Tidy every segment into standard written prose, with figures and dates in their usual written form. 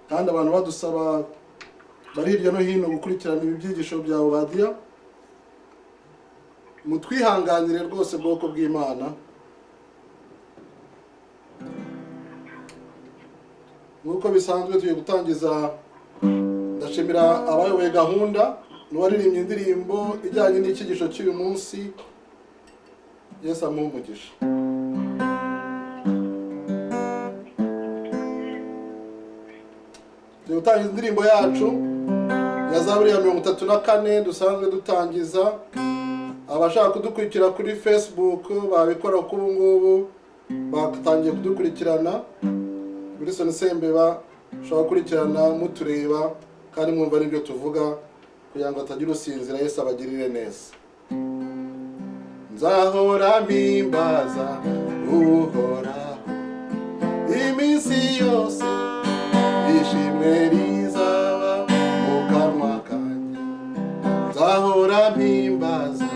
kandi abantu badusaba bari hirya no hino gukurikirana ibibyigisho bya Obadiya. Mutwihanganire rwose bwoko bw'Imana. Nuko bisanzwe tugiye gutangiza, ndashimira abayoboye gahunda n'uwaririmbye indirimbo ijyanye n'icyigisho cy'uyu munsi. Yesu amuhe umugisha. Tugiye gutangiza indirimbo yacu ya Zaburi ya 34 dusanzwe dutangiza. Abashaka kudukurikira kuri Facebook babikora ku ngubu batangiye kudukurikirana. Wilson Sembeba shaka kurikirana mutureba kandi mwumva n'ibyo tuvuga kugira ngo atagira usinzira. Yesu abagirire neza. Nzahora mpimbaza Uhoraho iminsi yose, ishimwe rizaba mu kanwa kanjye. Nzahora mpimbaza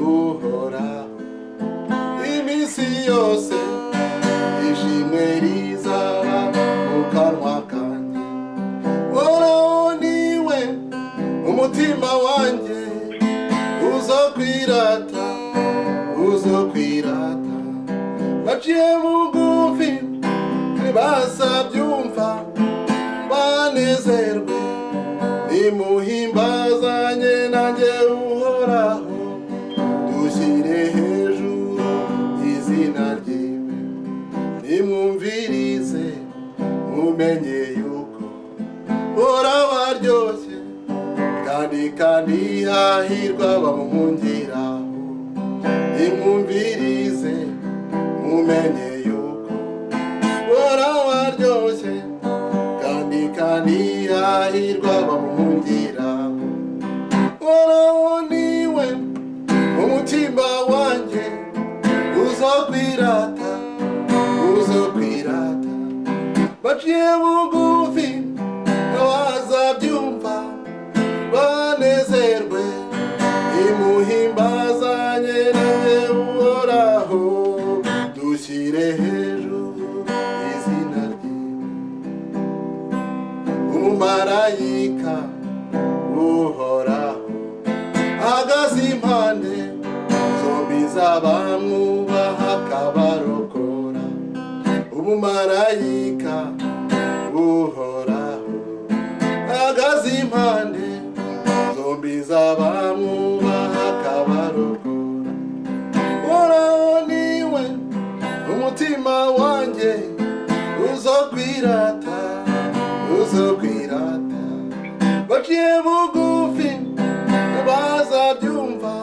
Uhoraho iminsi yose, ishimwe rizaba mu kanwa kanjye. Uhoraho niwe umutima wanjye uzokwirata, uzokwirata. Baciye bugufi ntibasabyumva, banezerwe nimuhimbazanye nanjye Uhoraho. Dushyire hejuru izina ryiwe, nimwumvirize mumenye yuko Uhoraho aryoshye, kandi hahirwa abamumuhungiraho. Nimwumvirize mumenye yuko Uhoraho aryoshye, kandi hahirwa abamumuhungiraho. Uhoraho niwe umutima wanjye uzokwirata, uzokwirata. Baciye bugufi ntibazabyumva, banezerwe nimuhimbazanye nanjye Uhoraho. Dushyire hejuru izina ryiwe. Umumarayika Uhoraho ahagaze impande zombi z'abamwubaha akabarokora. Umumarayika Uhoraho ahagaze impande zombi z'abamwubaha akabarokora. Uhoraho niwe umutima wanjye uzokwirata, uzokwirata. Baciye bugufi bazabyumva,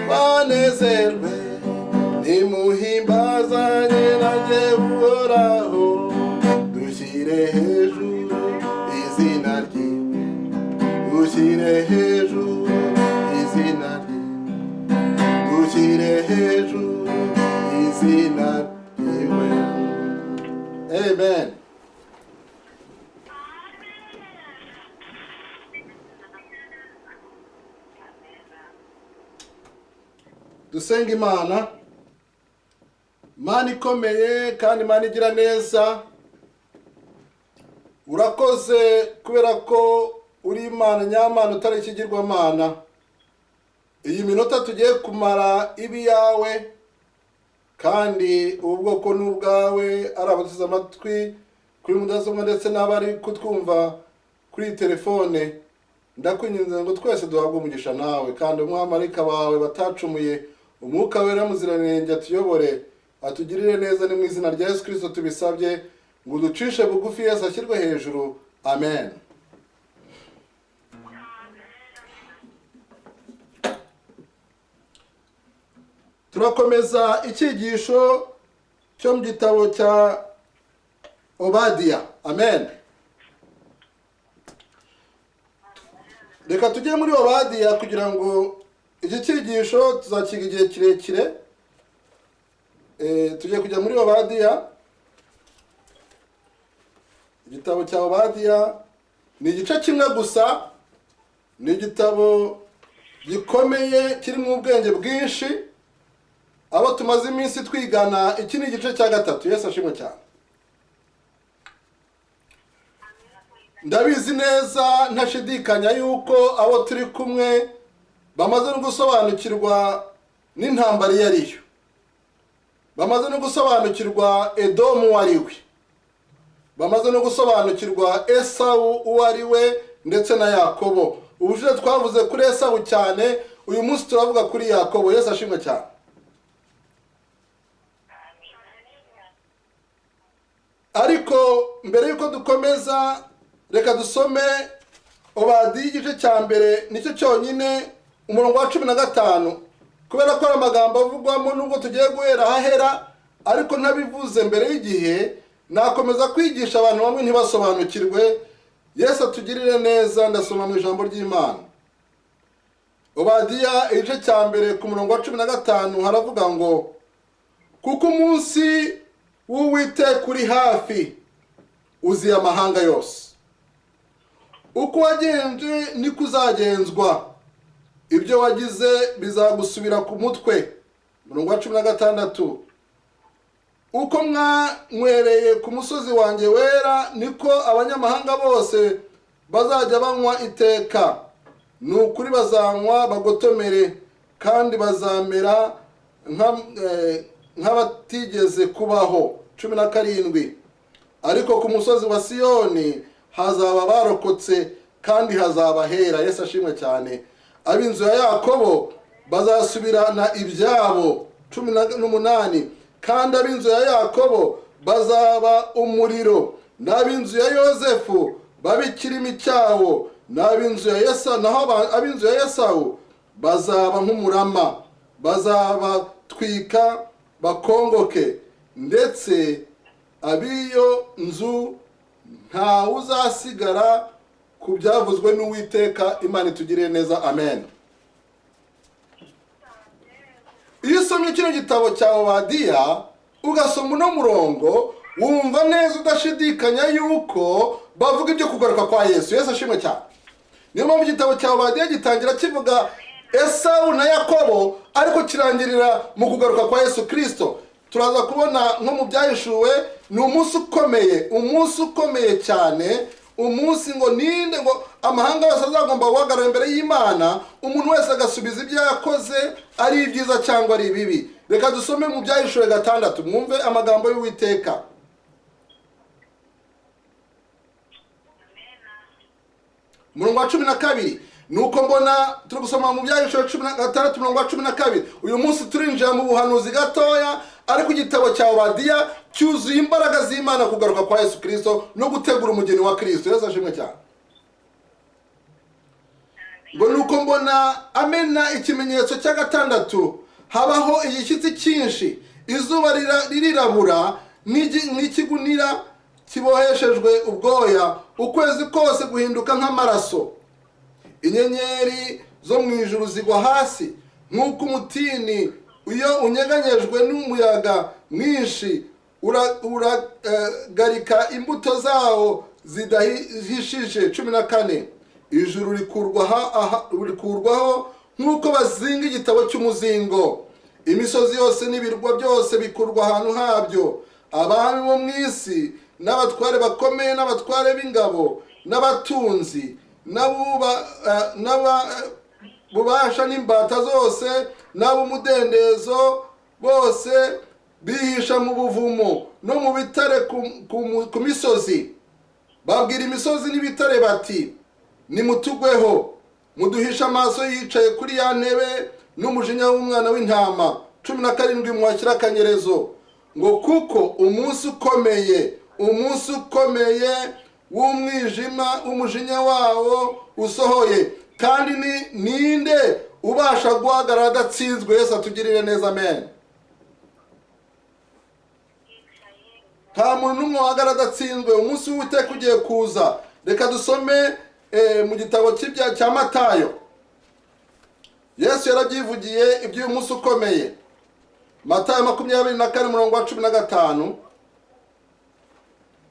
banezerwe nimuhimbazanye nanjye Uhoraho. Dushyire hejuru izina ryiwe, dushyire hejuru izina ryiwe, dushyire hejuru izina ryiwe. Amen. Dusenga Imana. Imana ikomeye kandi Imana igira neza. Urakoze kubera ko uri Imana nyamana utari ikigirwamana. Iyi minota tugiye kumara ibi yawe, kandi ubwoko n'ubwawe ari abateze amatwi kuri mudasobwa ndetse n'abari kutwumva kuri telefone. Ndakwinginze ngo twese duhabwe umugisha nawe, kandi umwamarika bawe batacumuye Umwuka Wera Muziranenge atuyobore, atugirire neza. Ni mu izina rya Yesu Kristo tubisabye, ngo ducishe bugufi Yesu ashyirwe hejuru. Amen. Turakomeza icyigisho cyo mu gitabo cya Obadiya. Amen. Reka tujye muri Obadiya kugira ngo iki cyigisho tuzakiga igihe kirekire. Tugiye kujya muri Obadiya. Igitabo cya Obadiya ni igice kimwe gusa, ni igitabo gikomeye kirimo ubwenge bwinshi. Abo tumaze iminsi twigana, iki ni igice cya gatatu. Yesu ashimwe cyane. ndabizi neza ntashidikanya yuko abo turi kumwe bamaze no gusobanukirwa n'intambara iyo ariyo, bamaze no gusobanukirwa Edomu uwo ari we, bamaze no gusobanukirwa Esawu uwo ari we ndetse na Yakobo. Ubushize twavuze kuri Esawu cyane, uyu munsi turavuga kuri Yakobo. Yesu ashimwe cyane. Ariko mbere yuko dukomeza, reka dusome Obadiya igice cya mbere nicyo cyonyine umurongo wa 15, kubera ko amagambo avugwamo nubwo tugiye guhera ahera, ariko ntabivuze mbere y'igihe nakomeza kwigisha abantu bamwe ntibasobanukirwe. Yesu atugirire neza. Ndasoma mu ijambo ry'Imana. Obadiya igice cya mbere ku murongo wa 15 haravuga ngo, kuko umunsi w'Uwiteka uri hafi, uziye amahanga yose. Uko wagenje niko uzagenzwa, ibyo wagize bizagusubira ku mutwe. Murongo wa 16, uko mwanywereye ku musozi wanjye wera, niko abanyamahanga bose bazajya banywa iteka. Ni ukuri bazanywa bagotomere, kandi bazamera nk'abatigeze kubaho. 17, ariko ku musozi wa Siyoni hazaba barokotse, kandi hazaba hera. Yesu ashimwe cyane. Ab'inzu ya Yakobo bazasubirana ibyabo. 18, kandi ab'inzu ya Yakobo bazaba umuriro, n'ab'inzu ya Yozefu babikirimi cyawo, n'ab'inzu ya Yesawu, naho ab'inzu ya Yesawu bazaba nk'umurama, bazabatwika bakongoke, ndetse ab'iyo nzu nta uzasigara, ku byavuzwe n'Uwiteka. Imana itugirire neza. Amen. Iyo usomye kino gitabo cya Obadiya ugasoma uno murongo, wumva neza udashidikanya yuko bavuga ibyo kugaruka kwa Yesu. Yesu ashimwe cyane. Niyo mpamvu igitabo cya Obadiya gitangira kivuga Esawu na Yakobo, ariko kirangirira mu kugaruka kwa Yesu Kristo. Turaza kubona nko mu byahishuwe, ni umunsi ukomeye, umunsi ukomeye cyane, umunsi ngo ninde, ngo amahanga yose azagomba guhagarara imbere y'Imana, umuntu wese agasubiza ibyo yakoze, ari ibyiza cyangwa ari ibibi. Reka dusome mu byahishuwe 6, mwumve amagambo y'Uwiteka. Murongo wa 12, nuko mbona, turi gusoma mu byahishuwe 6 murongo wa 12. Uyu munsi turinjira mu buhanuzi gatoya, ariko igitabo cya Obadiya cyuzuye imbaraga z'Imana kugaruka kwa Yesu Kristo no gutegura umugeni wa Kristo. Yesu ashimwe cyane. Ngo nuko mbona amena ikimenyetso cya 6, habaho igishyitsi cyinshi, izuba ririrabura n'ikigunira kiboheshejwe ubwoya, ukwezi kose guhinduka nk'amaraso, inyenyeri zo mu ijuru zigwa hasi nk'uko umutini iyo unyeganyejwe n'umuyaga mwinshi uragarika imbuto zawo zidahishije. 14, ijuru rikurwaho nk'uko bazinga igitabo cy'umuzingo, imisozi yose n'ibirwa byose bikurwa ahantu habyo, abami bo mu isi n'abatware bakomeye n'abatware b'ingabo n'abatunzi n'abubasha n'imbata zose n'ab'umudendezo bose bihisha mu buvumo no mu bitare ku misozi. Babwira imisozi n'ibitare bati, nimutugweho, muduhisha amaso yicaye kuri ya ntebe n'umujinya w'umwana w'intama. 17, mwakira akanyerezo, ngo kuko umunsi ukomeye w'umwijima umujinya wawo usohoye, kandi ninde ubasha guhagarara adatsinzwe. Yesu atugirire neza. Amen. Nta muntu n'umwe wahagarara adatsinzwe. Umunsi w'Uwiteka ugiye kuza. Reka dusome mu gitabo cya Matayo. Yesu yarabyivugiye iby'uyu munsi ukomeye. Matayo 24 murongo wa 15.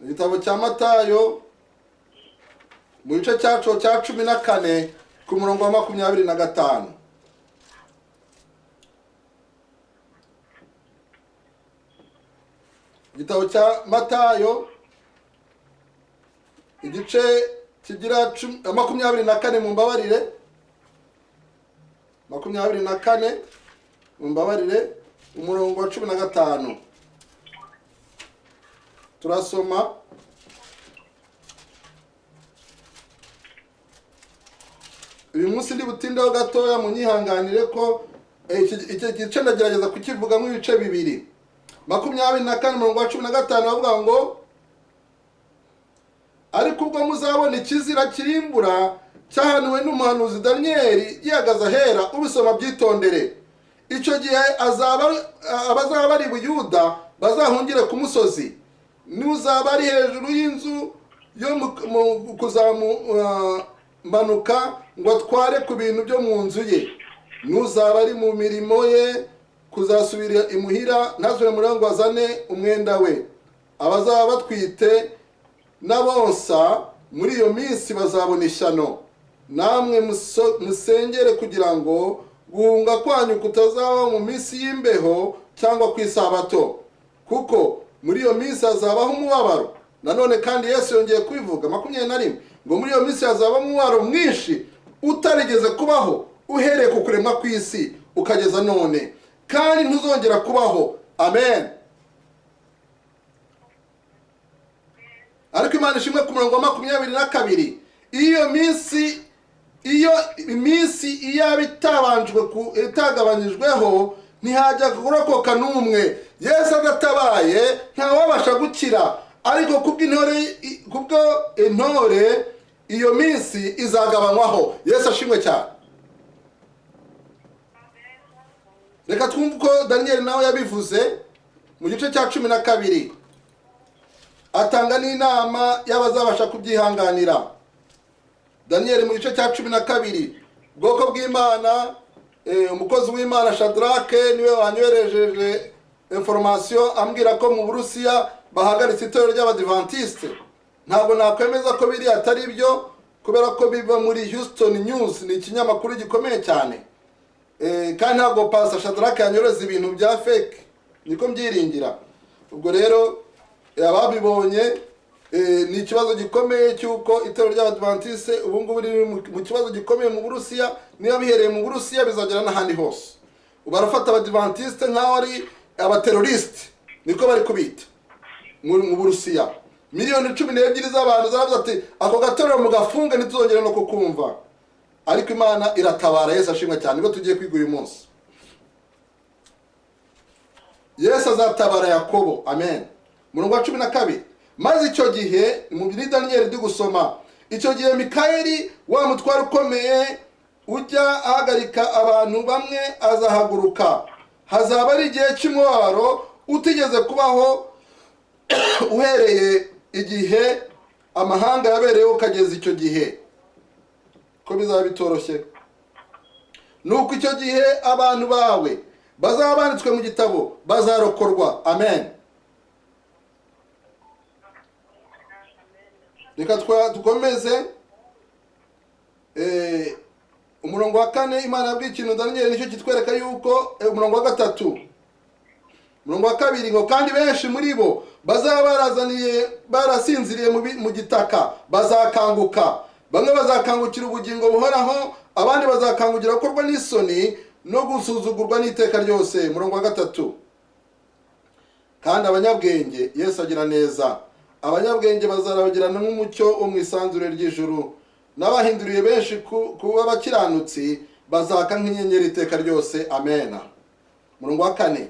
Igitabo cya Matayo mu gice cyacu cya 14 ku murongo wa 25. Igitabo cya Matayo igice kigira 24 mumbabarire, 24 mumbabarire, umurongo wa 15 turasoma. Uyu munsi ndi butindeho gatoya, munyihanganire ko iki gice ndagerageza kukivuga mu bice bibiri. 24 umurongo wa 15 bavuga ngo, ariko ubwo muzabona ikizira kirimbura cyahanuwe n'umuhanuzi Daniyeli gihagaze ahera, ubisoma byitondere. Icyo gihe abazaba bari Buyuda bazahungire ku musozi, n'uzaba ari hejuru y'inzu yo kuzamumanuka ngo atware ku bintu byo mu nzu ye, n'uzaba ari mu mirimo ye kuzasubira imuhira ntazure muri ngo azane umwenda we. Abazaba batwite n'abonsa muri iyo minsi bazabona ishyano. Namwe musengere kugira ngo guhunga kwanyu kutazaba mu minsi y'imbeho cyangwa ku isabato, kuko muri iyo minsi hazabaho umubabaro. Nanone kandi Yesu yongeye kubivuga 21 ngo muri iyo minsi hazabaho umubabaro mwinshi utarigeze kubaho uhereye ku kuremwa kw'isi ukageza none, kandi ntuzongera kubaho. Amen. Ariko Imana ishimwe ku murongo wa 22, iyo iminsi iyaba itagabanyijweho ntihajya kurokoka n'umwe. Yesu adatabaye ntawabasha gukira, ariko kubwo intore iyo minsi izagabanywaho. Yesu ashimwe cyane. Reka twumve uko Daniyeli nawe yabivuze mu gice cya 12. Atanga n'inama y'abazabasha kubyihanganira. Daniyeli mu gice cya 12, ubwoko bw'Imana, umukozi w'Imana Shadrake niwe wanyoherejeje information ambwira ko mu Burusiya bahagaritse itorero ry'Abadventiste. Ntabwo nakwemeza ko biri atari byo, kubera ko biva muri Houston News, ni ikinyamakuru gikomeye cyane. Kandi ntabwo Pastor Shadrake yanyoreza ibintu bya fake, niko mbyiringira. Ubwo rero ababibonye ni ikibazo gikomeye cy'uko itorero ry'Abadventiste ubu ngubu riri mu kibazo gikomeye mu Burusiya. Niba bihereye mu Burusiya bizagera n'ahandi hose. Ubarafata Abadventiste nk'aho ari abateroriste, niko bari kubita mu Burusiya. Miliyoni 12 z'abantu zaravuze ati ako gatorero mugafunga ntituzongera no kukumva. Ariko Imana iratabara. Yesu ashimwe cyane. Nibo tugiye kwiga uyu munsi. Yesu azatabara Yakobo. Amen. Murongo wa 12, maze icyo gihe mu Daniyeli ndi gusoma, icyo gihe Mikayeli wa mutware ukomeye ujya ahagarika abantu bamwe azahaguruka. Hazaba ari igihe cy'umubabaro utigeze kubaho uhereye igihe amahanga yabereyeho ukageza icyo gihe. Ko bizaba bitoroshye. Nuko icyo gihe abantu bawe bazaba banditswe mu gitabo bazarokorwa. Amen. Reka dukomeze. Umurongo wa 4, Imana yabwiye ikintu Daniyeli nicyo kitwereka yuko umurongo wa 3. Umurongo wa 2 ngo, kandi benshi muri bo bazaba barasinziriye mu gitaka bazakanguka. Bamwe bazakangukira ubugingo buhoraho, abandi bazakangukira gukorwa n'isoni no gusuzugurwa n'iteka ryose. Umurongo wa 3, kandi abanyabwenge, Yesu agira neza, abanyabwenge bazarabagirana nk'umucyo wo mu isanzure ry'ijuru, n'abahinduriye benshi kuba abakiranutsi bazaka nk'inyenyeri iteka ryose. Amen. Umurongo wa 4,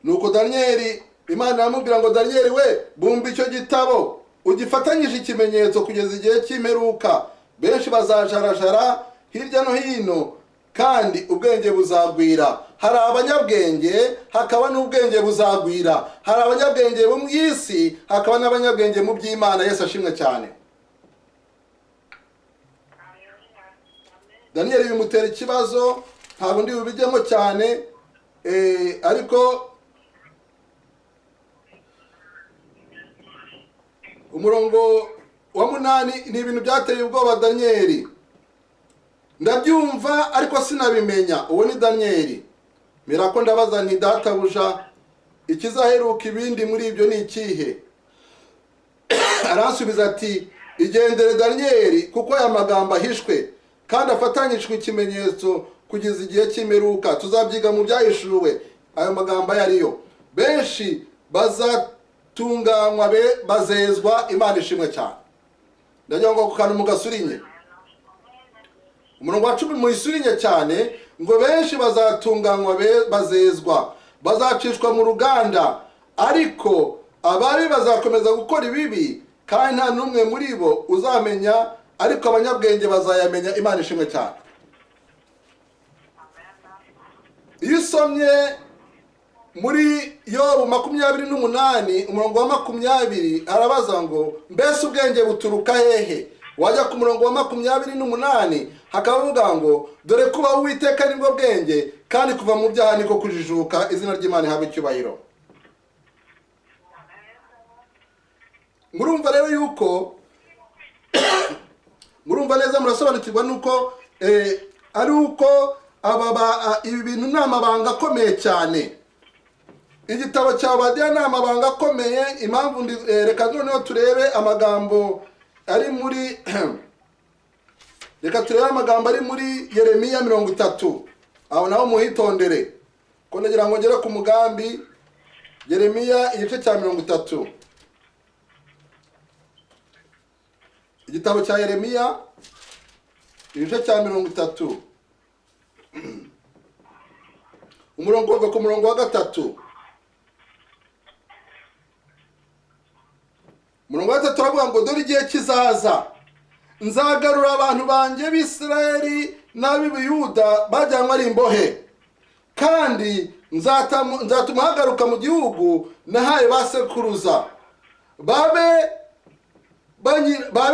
nuko Daniyeli, Imana yamubwira ngo, Daniyeli we, bumba icyo gitabo ugifatanyije ikimenyetso kugeza igihe cy'imperuka. Benshi bazajarajara hirya no hino, kandi ubwenge buzagwira. Hari abanyabwenge, hakaba n'ubwenge buzagwira. Hari abanyabwenge bo mu isi, hakaba n'abanyabwenge mu by'Imana. Yesu ashimwe cyane. Daniyeli bimutera ikibazo, ntabwo ndi bubijyemo cyane, ariko umurongo wa 8 ni ibintu byateye ubwoba Daniyeli. Ndabyumva ariko sinabimenya. Uwo ni Daniyeli. Mirako ndabaza nti, databuja, ikizaheruka ibindi muri ibyo ni ikihe? aransubiza ati igendere Daniyeli, kuko aya magambo ahishwe kandi afatanyijwe ikimenyetso kugeza igihe cy'imperuka. Tuzabyiga mu byahishuwe ayo magambo yariyo. Benshi bazatunganywa bazezwa, Imana ishimwe cyane. Ndagira ngo kukana mugasurinye umurongo wa 10 muyisurinye cyane, ngo benshi bazatunganywa bazezwa, bazacishwa mu ruganda, ariko ababi bazakomeza gukora ibibi, kandi nta n'umwe muri bo uzamenya, ariko abanyabwenge bazayamenya. Imana ishimwe cyane. Iyo usomye muri Yobu 28 umurongo wa 20 arabaza ngo mbese ubwenge buturuka hehe? Wajya ku murongo wa 28 hakavuga ngo dore kuba Uwiteka nibwo bwenge, kandi kuva mu byaha niko kujijuka. Izina ry'Imana habe icyubahiro. Murumva rero yuko murumva neza, murasobanukirwa nuko ari uko ibi bintu ni amabanga akomeye cyane. Igitabo cya Obadiya ni amabanga akomeye. Impamvu reka noneho turebe amagambo ari muri reka turebe amagambo ari muri Yeremiya 30. Aho naho muhitondere ko ndagira ngo ngere ku mugambi. Yeremiya igice cya 30. Igitabo cya Yeremiya igice cya 30 umurongo wa ku murongo wa 3. Umurongo wa 3 turavuga ngo dore igihe kizaza nzagarura abantu banjye b'Isirayeli n'ab'Iyuda bajyanwa ari imbohe, kandi nzatuma hagaruka mu gihugu nahaye basekuruza, babe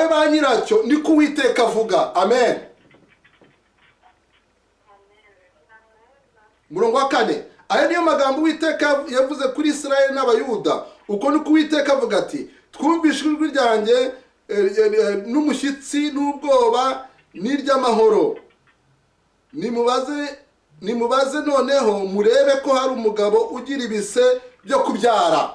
ba nyiracyo, niko Uwiteka avuga. Amen. Murongo wa 4, aya niyo magambo Uwiteka yavuze kuri Isirayeli n'Abayuda. Uko niko Uwiteka avuga ati twumvishwe ijwi ryanjye n'umushyitsi n'ubwoba n'iry'amahoro. Nimubaze noneho murebe ko hari umugabo ugira ibise byo kubyara.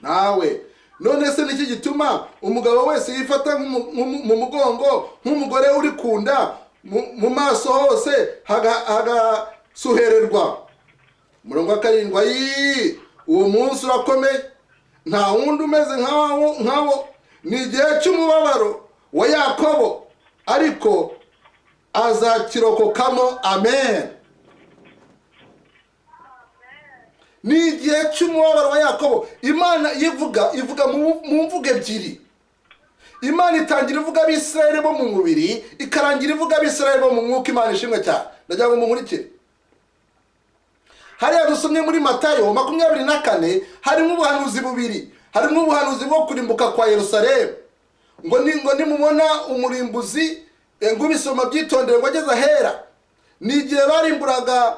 Nawe none se niki gituma umugabo wese yifata mu mugongo nk'umugore uri kunda, mu maso hose hagasuhererwa? Murongo wa 7, uwo munsi urakomeye, nta wundi umeze nkawo. Ni igihe cy'umubabaro wa Yakobo, ariko azakirokokamo. Amen. Ni igihe cy'umubabaro wa Yakobo. Imana ivuga mu mvugo ebyiri. Imana itangira ivuga ab'Isirayeli bo mu mubiri, ikarangira ivuga ab'Isirayeli bo mu mwuka. Imana ishimwe cyane. Ndagira ngo munkurikire. Hariya dusomye muri Matayo 24 harimo ubuhanuzi bubiri. Harimo ubuhanuzi bwo kurimbuka kwa Yerusalemu, ngo nimubona umurimbuzi, ngo bisoma byitondere ngo ageze ahera. Ni igihe barimburaga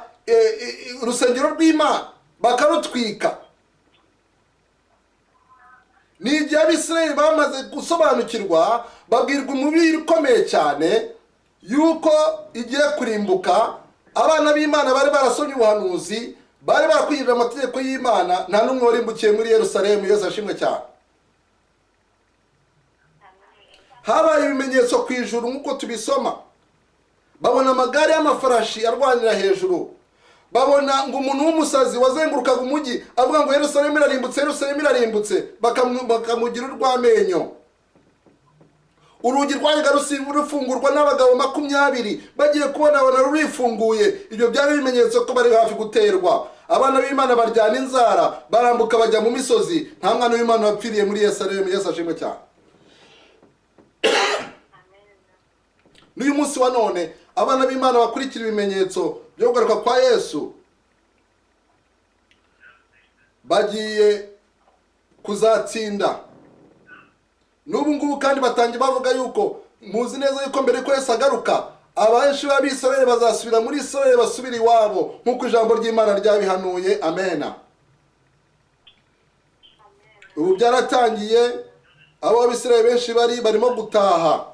urusengero rw'Imana bakarutwika. Ni igihe ab'Isirayeli bamaze gusobanukirwa, babwirwa umubiri ukomeye cyane yuko igiye kurimbuka. Abana b'Imana bari barasomye ubuhanuzi, bari barakwirira amategeko y'Imana, nta n'umwe warimbukiye muri Yerusalemu. Yesu ashimwe cyane. Habaye ibimenyetso ku ijuru nk'uko tubisoma. Babona amagare y'amafarashi arwanira hejuru. Babona ngo umuntu w'umusazi wazengurukaga umujyi avuga ngo Yerusalemu irarimbutse, Yerusalemu irarimbutse, bakamugira urw'amenyo. Urugi rwajyaga rufungurwa n'abagabo 20, bagiye kubona rurifunguye. Ibyo byari ibimenyetso ko bari hafi guterwa. Abana b'Imana baryana inzara, barambuka bajya mu misozi. Nta mwana w'Imana wapfiriye muri Yerusalemu. Yesu ashimwe cyane. N'uyu munsi wa none abana b'Imana bakurikira ibimenyetso byo kugaruka kwa Yesu bagiye kuzatsinda. N'ubu ngubu kandi batangiye bavuga yuko muzi neza yuko mbere ko Yesu agaruka, abenshi b'Abisirayeli bazasubira muri Isirayeli, basubira iwabo nk'uko ijambo ry'Imana ryabihanuye. Amena. Ubu byaratangiye, abo Abisirayeli benshi barimo gutaha,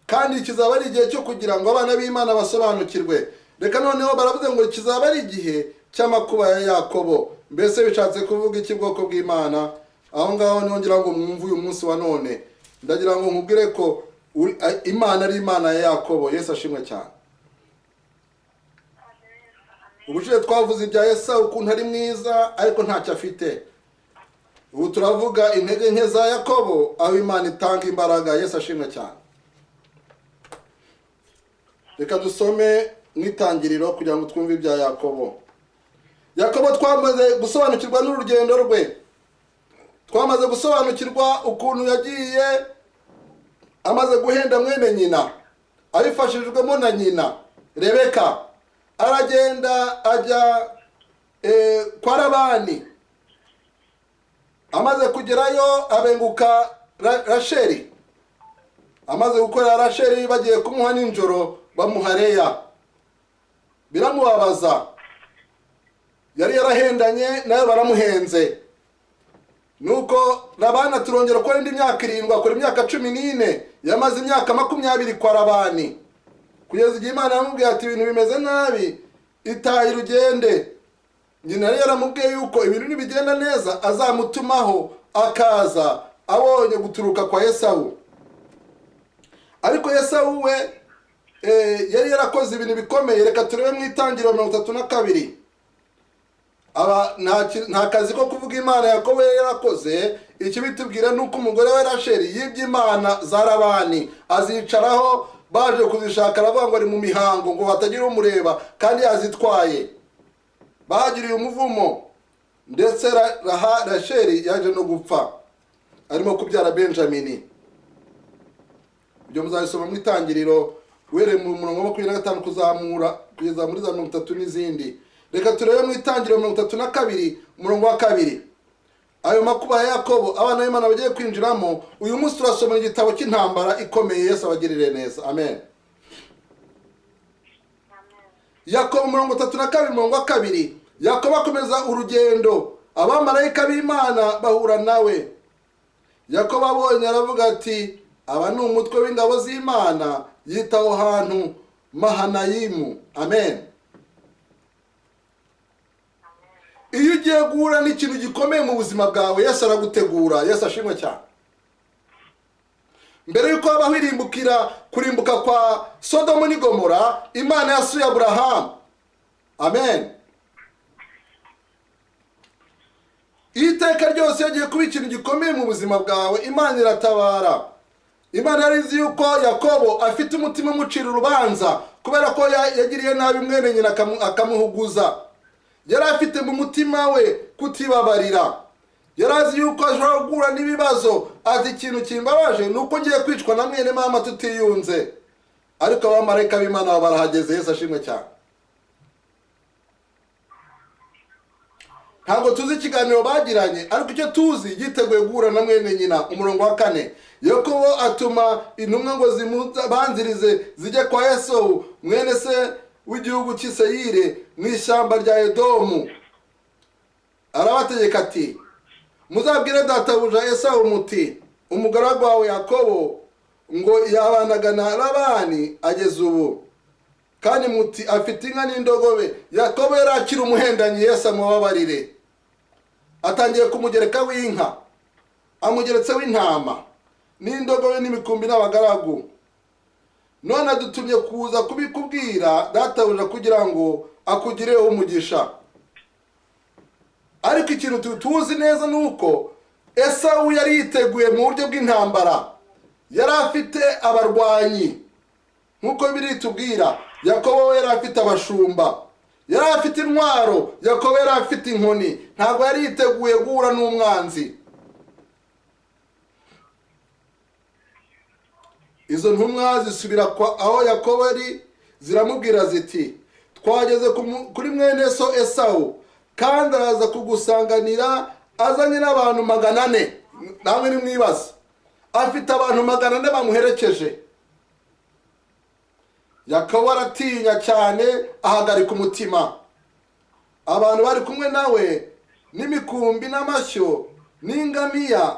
kandi kizaba ari igihe cyo kugira ngo abana b'Imana basobanukirwe. Reka noneho baravuze ngo kizaba ari igihe cy'amakuba ya Yakobo. Mbese bishatse kuvuga iki bwoko bw'Imana? aho ngaho nongera ngo mwumve uyu munsi wa none. Ndagira ngo nkubwire ko Imana ari Imana ya Yakobo. Yesu ashimwe cyane. Ubushize twavuze ibya Esau ukuntu ari mwiza ariko ntacyo afite. Ubu turavuga intege nke za Yakobo aho Imana itanga imbaraga. Yesu ashimwe cyane. Reka dusome mw'itangiriro kugira ngo twumve ibya Yakobo. Yakobo twamaze gusobanukirwa n'urugendo rwe. Twamaze gusobanukirwa ukuntu yagiye amaze guhenda mwene nyina, abifashijwemo na nyina Rebeka. Aragenda ajya kwa Labani. Amaze kugerayo abenguka Rasheli. Amaze gukora Rasheli bagiye kumuha ninjoro bamuha Leya. Biramubabaza. Yari yarahendanye nayo baramuhenze. Nuko Labani turongera ko indi myaka 7 akora imyaka 14, yamaze imyaka 20 kwa Labani. Kugeza igihe Imana yamubwiye ati ibintu bimeze nabi, itaye urugende. Nyina yari yaramubwiye yuko ibintu nibigenda neza azamutumaho akaza abonye guturuka kwa Esau. Ariko Esau we yari yarakoze ibintu bikomeye. Reka turebe mu Itangiriro 32. Nta kazi ko kuvuga Imana Yakobo yarakoze. Icyo bitubwira nuko umugore we Rasheli yibye Imana za Labani, azicaraho baje kuzishaka aravuga ngo ari mu mihango ngo batagira umureba kandi yazitwaye. Bahagiriye umuvumo ndetse Rasheli yaje no gupfa arimo kubyara Benjamini. Ibyo muzabisoma mu Itangiriro were mu murongo wa 25 kuzamura kugeza muri za 30 n'izindi. Reka turebe mu Itangiriro 32 umurongo wa 2. Ayo makuba ya Yakobo abana b'Imana bagiye kwinjiramo. Uyu munsi turasoma igitabo cy'intambara ikomeye. Yesu abagirire neza. Amen. Yakobo 32 umurongo wa 2. Yakobo akomeza urugendo. Abamarayika b'Imana bahura nawe. Yakobo abonye aravuga ati aba ni umutwe w'ingabo z'Imana. Yitaho hantu Mahanayimu. Amen. Iyo ugiye guhura n'ikintu gikomeye mu buzima bwawe, Yesu aragutegura. Yesu ashimwe cyane. Mbere yuko habaho kurimbuka kwa Sodomu ni Gomora, Imana yasuye Abrahamu. Amen. Iteka ryose yagiye kuba ikintu gikomeye mu buzima bwawe, Imana iratabara. Imana yarizi yuko Yakobo afite umutima umucira urubanza kubera ko yagiriye nabi mwene nyina akamuhuguza. Yari afite mu mutima we kutibabarira. Yarazi yuko ashobora guhura n'ibibazo. Ati ikintu kimbabaje nuko ngiye kwicwa na mwene mama tutiyunze. Ariko abamarayika b'Imana barahageze. Yesu ashimwe cyane. Ntabwo tuzi ikiganiro bagiranye, ariko icyo tuzi yiteguye guhura na mwene nyina. Umurongo wa 4. Yakobo atuma intumwa ngo banzirize zijye kwa Esau mwene se w'igihugu cy'Iseyire mu ishyamba rya Edomu. Arabategeka ati muzabwire databuja Esau muti umugaragu wawe Yakobo ngo yabanaga na Labani ageze ubu, kandi muti afite inka n'indogobe. Yakobo yari akiri umuhendanyi. Yesu amubabarire. Atangiye kumugereka w'inka, amugeretse w'intama n'indogobe n'imikumbi n'abagaragu. None adutumye kuza kubikubwira databuja kugira ngo akugireho umugisha. Ariko ikintu tuzi neza nuko Esau yari yiteguye mu buryo bw'intambara. Yari afite abarwanyi nkuko biritubwira. Yakobo yari afite abashumba, yari afite intwaro. Yakobo yari afite inkoni. Ntabwo yari yiteguye guhura n'umwanzi. Izo ntumwa zisubira aho Yakobo ari, ziramubwira ziti twageze kuri mwene so Esau, kandi araza kugusanganira azanye n'abantu 400. Namwe nimwibaza, afite abantu 400 bamuherekeje. Yakobo aratinya cyane, ahagarika umutima. Abantu bari kumwe nawe n'imikumbi n'amashyo n'ingamiya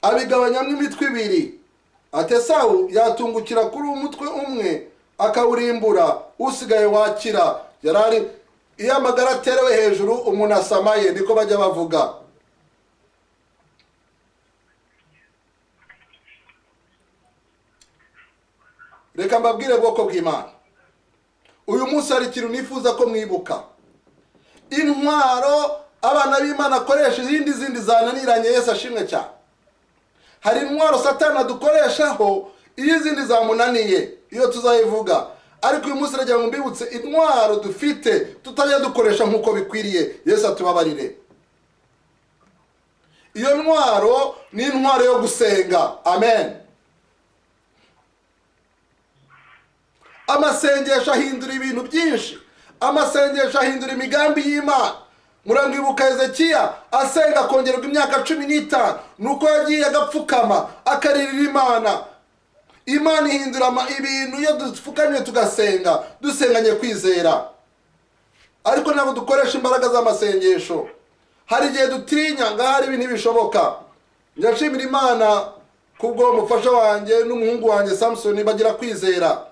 abigabanyamo imitwe 2. Ati Esau yatungukira kuri umutwe umwe akawurimbura, usigaye wakira. Yarari iyo amagara aterewe hejuru umuntu asamaye, niko bajya bavuga. reka mbabwire bwoko bw'Imana, uyu munsi hari ikintu nifuza ko mwibuka. Intwaro abana b'Imana akoresha izindi zananiranye, Yesu ashimwe cyane. Hari intwaro Satani adukoreshaho iyo izindi zamunaniye, iyo tuzayivuga. Ariko uyu munsi nagira ngo mbibutse intwaro dufite tutajya dukoresha nk'uko bikwiriye. Yesu atubabarire. Iyo ntwaro ni intwaro yo gusenga. Amen. Amasengesho ahindura ibintu byinshi. Amasengesho ahindura imigambi y'Imana. Murangibuka Hezekiya asenga kongererwa imyaka 15, nuko yagiye agapfukama akaririra Imana. Imana ihindura ibintu iyo dupfukamye tugasenga, dusenganye kwizera. Ariko ntabwo dukoresha imbaraga z'amasengesho. Hari igihe dutinya ngo hari ibintu bishoboka. Ndashimira Imana kubwo umufasha wanjye n'umuhungu wanjye Samson bagira kwizera.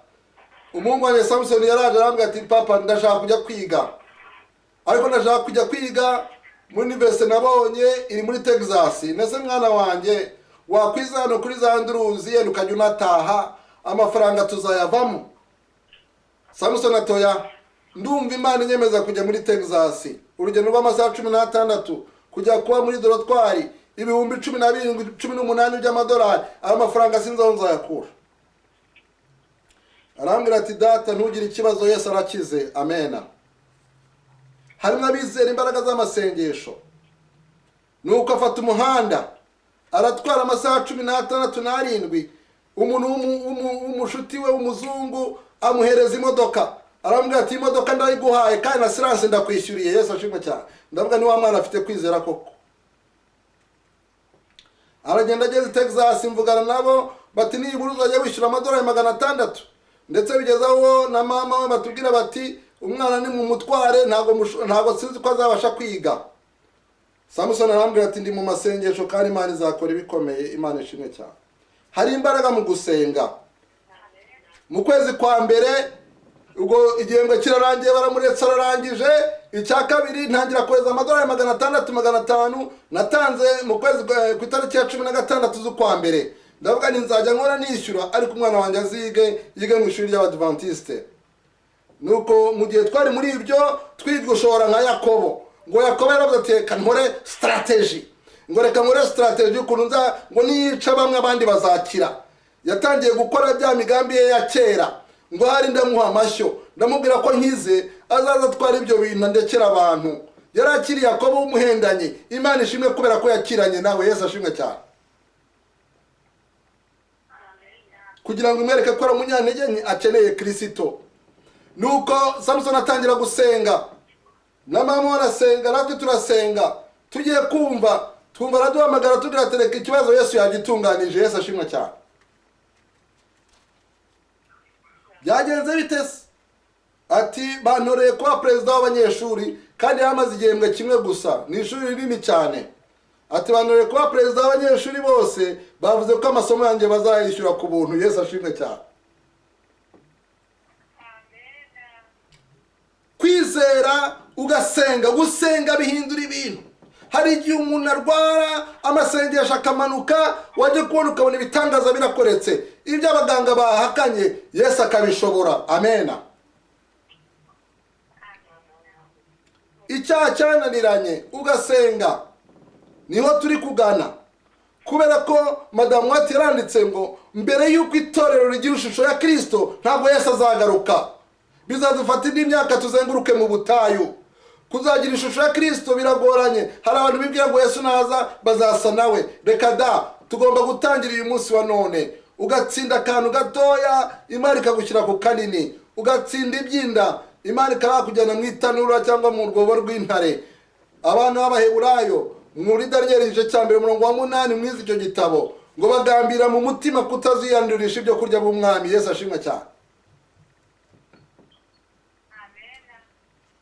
Umuhungu wanjye Samson yaraje arambwira ati papa ndashaka kujya kwiga. Ariko ndashaka kujya kwiga muri university nabonye iri muri Texas. Nese mwana wanjye wakwizana kuri za nduruzi yenda ukajya unataha amafaranga tuzayavamo. Samson atoya ndumva Imana inyemeza kujya muri Texas. Urugendo rw'amasaha 16 kujya kuba muri dorotwari ibihumbi 17-18 by'amadolari. Aya mafaranga sinzi aho nzayakura. Arambwira ati data ntugire ikibazo, Yesu arakize. Amena. Harimo abizera imbaraga z'amasengesho. Nuko afata umuhanda aratwara amasaha 16-17. Umuntu umushuti we umuzungu amuhereza imodoka. Arambwira ati imodoka ndayiguhaye kandi na silence ndakwishyuriye. Yesu ashimwe cyane. Ndavuga ni wa mwana afite kwizera koko. Aragenda ageze Texas, mvugana nabo bati nibura uzajya wishyura amadolari 600. Ndetse bigezaho na mama we batubwira bati umwana ni mu mutware ntago sinzi ko azabasha kwiga. Samson arambwira ati ndi mu masengesho kandi Imana izakora ibikomeye. Imana ishimwe cyane. Hari imbaraga mu gusenga. Mu kwezi kwa mbere ubwo igihembwe kirarangiye baramuretse ararangije, icya kabiri ntangira kweza amadolari 600-500 natanze mu kwezi ku itariki ya 16 z'ukwa mbere. Ndavuga ni nzajya nkora nishyura ariko umwana wanjye yige mu ishuri ry'Abadventiste. Nuko mu gihe twari muri ibyo twigushora nka Yakobo, ngo Yakobo yaravuze ati reka nkore strategy, ngo reka nkore strategy ukuntu ngo niyica bamwe abandi bazakira. Yatangiye gukora bya migambi ye ya kera, ngo hari ndamuha amashyo ndamubwira ko nkize azaza twara ibyo bintu ndekera abantu. Yarakiri Yakobo umuhendanye. Imana ishimwe kubera ko yakiranye nawe. Yesu ashimwe cyane. Kugira ngo umwereke ko ari umunyantege akeneye Kristo. Nuko Samson atangira gusenga. Na mama arasenga, natwe turasenga. Tugiye twumva araduhamagara tugira tereka ikibazo Yesu yagitunganije. Yesu ashimwe cyane. Byagenze bitese ati bantoreye kuba perezida w'abanyeshuri kandi yamaze igihembwe kimwe gusa, ni ishuri rinini cyane. Ati bantoreye kuba perezida w'abanyeshuri bose bavuze ko amasomo yanjye bazayishyura ku buntu. Yesu ashimwe cyane. Kwizera ugasenga, gusenga bihindura ibintu. Hari igihe umuntu arwara amasengesho akamanuka, wajye kubona ukabona ibitangaza birakoretse. Ibyo abaganga bahakanye Yesu akabishobora. Amena. Icyaha cyananiranye ugasenga niho turi kugana. Kubera ko madamu wati yaranditse ngo mbere y'uko itorero rigira ishusho ya Kristo ntabwo Yesu azagaruka. Bizadufata indi myaka tuzenguruke mu butayu. Kuzagira ishusho ya Kristo biragoranye. Hari abantu bibwira ngo Yesu naza bazasa nawe. Reka da, tugomba gutangira uyu munsi wa none. Ugatsinda akantu gatoya Imana ikagushyira ku kanini. Ugatsinda ibyinda Imana ikakujyana mu itanura cyangwa mu rwobo rw'intare. Abana b'Abaheburayo muri Daniel igice cya 8 mwiza icyo gitabo ngo bagambira mu mutima kutaziyandurisha ibyo kurya b'umwami. Yesu ashimwe cyane.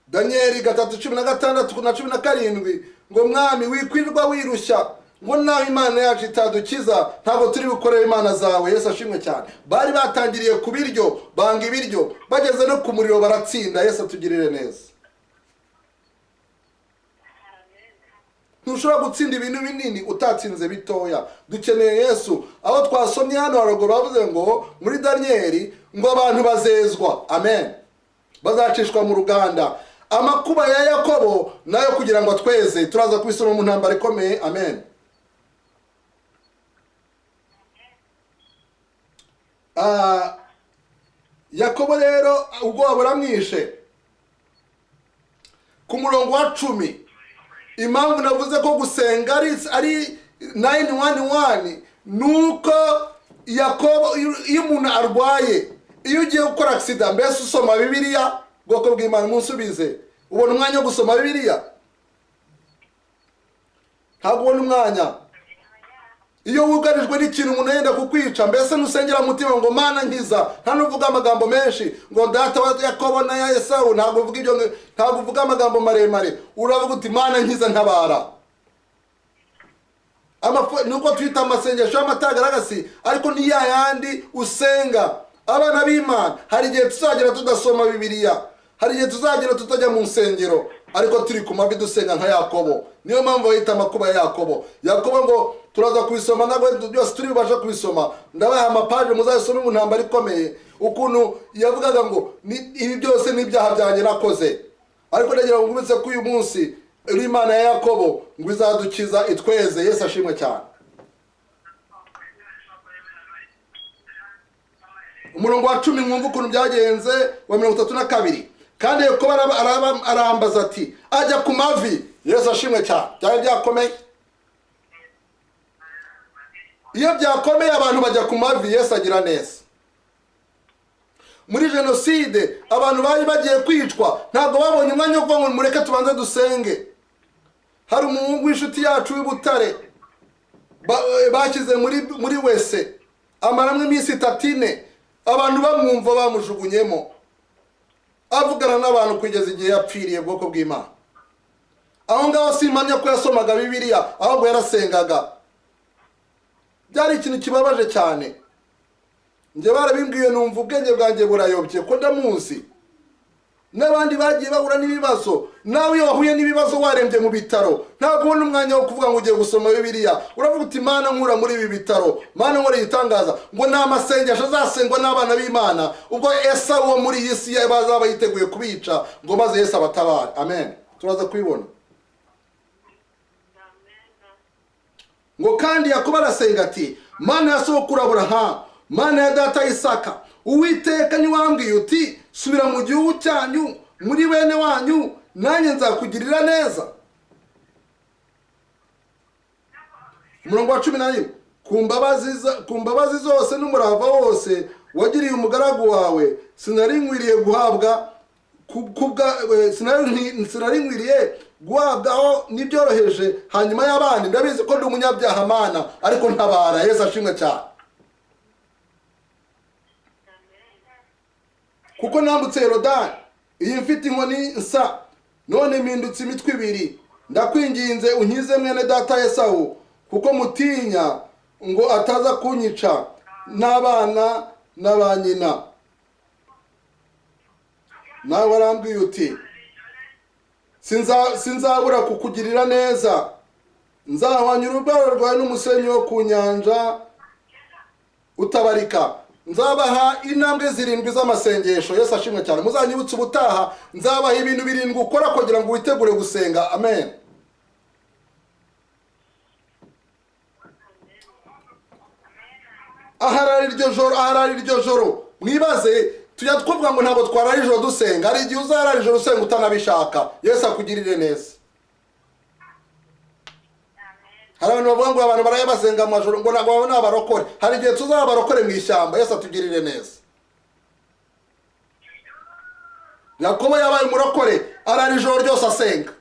Daniel 3:16-17 ngo mwami wikwirwa wirushya ngo naho Imana yacu itadukiza ntabwo turi gukorera Imana zawe. Yesu ashimwe cyane. Bari batangiriye ku biryo banga ibiryo bageze no ku muriro baratsinda. Yesu atugirire neza. ntushobora gutsinda ibintu binini utatsinze bitoya. Dukeneye Yesu. Aho twasomye hano haruguru bavuze ngo muri Daniyeli ngo abantu bazezwa, amen, bazacishwa mu ruganda. Amakuba ya Yakobo nayo kugira ngo tweze, turaza kubisoma mu ntambara ikomeye, amen. Yakobo rero ubwoba buramwishe. Ku murongo wa 10, impamvu navuze ko gusenga ari 911 nuko Yakobo, iyo umuntu arwaye, iyo ugiye gukora accident, mbese usoma Bibiliya, bwoko bw'Imana munsubize, ubona umwanya wo gusoma Bibiliya? Ntabwo ubona umwanya. Iyo wugarijwe n'ikintu umuntu yenda kukwica, mbese nusengera mutima ngo Mana nkiza, nta nuvuga amagambo menshi ngo data wa Yakobo na Esau, ntabwo uvuga ibyo, ntabwo uvuga amagambo maremare, uravuga uti Mana nkiza ntabara. Nuko twita amasengesho y'amatagaragasi, ariko ni ya yandi usenga. Abana b'Imana, hari igihe tuzagera tudasoma Bibiliya, hari igihe tuzagera tutajya mu nsengero, ariko turi ku mavi dusenga nka Yakobo. Niyo mpamvu bayita amakuba ya Yakobo. Yakobo ngo turaza kubisoma, ntabwo byose turi bubasha kubisoma, ndabaha amapaje muzayisome mu ntambara ikomeye, ukuntu yavugaga ngo ibi byose n'ibyaha byanjye nakoze. Ariko ndagira ngo ngubitse ko uyu munsi uri Imana ya Yakobo ngo izadukiza itweze. Yesu ashimwe cyane. Umurongo wa 10 mwumva ukuntu byagenze, wa 32. Kandi Yakobo arambaza ati ajya ku mavi. Yesu ashimwe cyane. Byari byakomeye. Iyo byakomeye abantu bajya ku mavi, Yesu agira neza. Muri jenoside abantu bari bagiye kwicwa, ntabwo babonye umwanya wo kuvuga ngo mureke tubanze dusenge. Hari umuhungu w'inshuti yacu w'Ibutare bashyize muri wese, amaramwe iminsi 3, abantu bamwumva bamujugunyemo, avugana n'abantu kugeza igihe yapfiriye, bwoko bw'Imana. Aho ngaho simpamya ko yasomaga Bibiliya, ahubwo yarasengaga. Byari ikintu kibabaje cyane. Nje barabimbwiye numva ubwenge bwanjye burayobye ko ndamuzi. N'abandi bagiye bahura n'ibibazo. Nawe iyo wahuye n'ibibazo warembye mu bitaro, ntabwo ubona umwanya wo kuvuga ngo ugiye gusoma Bibiliya. Uravuga uti Mana nkura muri ibi bitaro, Mana nkora igitangaza. Ngo nta masengesho azasengwa n'abana b'Imana, ubwo Esau wo muri iyi si bazaba yiteguye kubica, ngo maze Yesu abatabare. Amen. Turaza kubibona. Ngo kandi Yakobo arasenga ati Mana ya sokuru Aburahamu, Mana ya data Isaka, Uwiteka niwambwiye uti subira mu gihugu cyanyu muri bene wanyu, nanjye nzakugirira neza. Umurongo wa 11, ku mbabazi zose n'umurava wose wagiriye umugaragu wawe, sinarinkwiriye guhabwa sinarinkwiriye guhabwaho n'ibyoroheje hanyuma y'abandi. Ndabizi ko ndi umunyabyaha Mana, ariko ntabara. Yesu ashimwe cyane. Kuko nambutse Yorodani, iyi mfite inkoni nsa, none mpindutse imitwe 2. Ndakwinginze unkize mwene data Esau, kuko mutinya ngo ataza kunyica n'abana n'aba nyina. Nawe warambwiye uti sinzabura kukugirira neza, nzahwanya urubaro rwawe n'umusenyi wo ku nyanja utabarika. Nzabaha intambwe 7 z'amasengesho. Yesu ashimwe cyane. Muzanyibutse ubutaha, nzabaha ibintu 7 ukora kugira ngo witegure gusenga. Amen. Aharari iryo joro mwibaze, tujya twavuga ngo ntabwo twarari ijoro dusenga. Hari igihe uzarari ijoro usenga utanabishaka. Yesu akugirire neza. Hari abantu bavuga ngo abantu barayabasenga mu majoro ngo ntabwo babona abarokore. Hari igihe tuzabarokore mu ishyamba. Yesu atugirire neza. Yakobo yabaye umurokore, arari ijoro ryose asenga.